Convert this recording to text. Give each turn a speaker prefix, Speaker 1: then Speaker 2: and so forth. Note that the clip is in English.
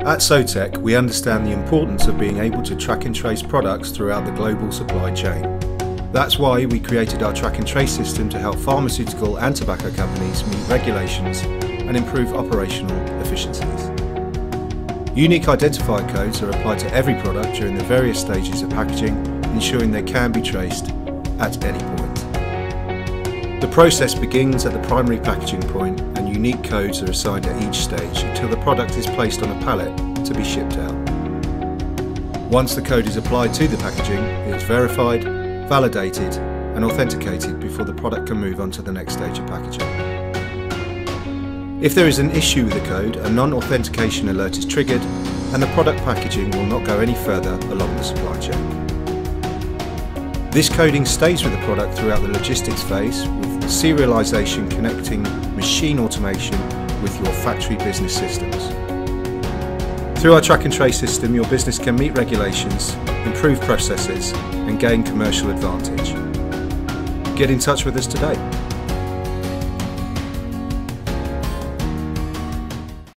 Speaker 1: At Sewtec, we understand the importance of being able to track and trace products throughout the global supply chain. That's why we created our track and trace system to help pharmaceutical and tobacco companies meet regulations and improve operational efficiencies. Unique identifier codes are applied to every product during the various stages of packaging, ensuring they can be traced at any point. The process begins at the primary packaging point, and unique codes are assigned at each stage until the product is placed on a pallet to be shipped out. Once the code is applied to the packaging, it is verified, validated and authenticated before the product can move on to the next stage of packaging. If there is an issue with the code, a non-authentication alert is triggered and the product packaging will not go any further along the supply chain. This coding stays with the product throughout the logistics phase, with serialisation connecting machine automation with your factory business systems. Through our track and trace system, your business can meet regulations, improve processes and gain commercial advantage. Get in touch with us today.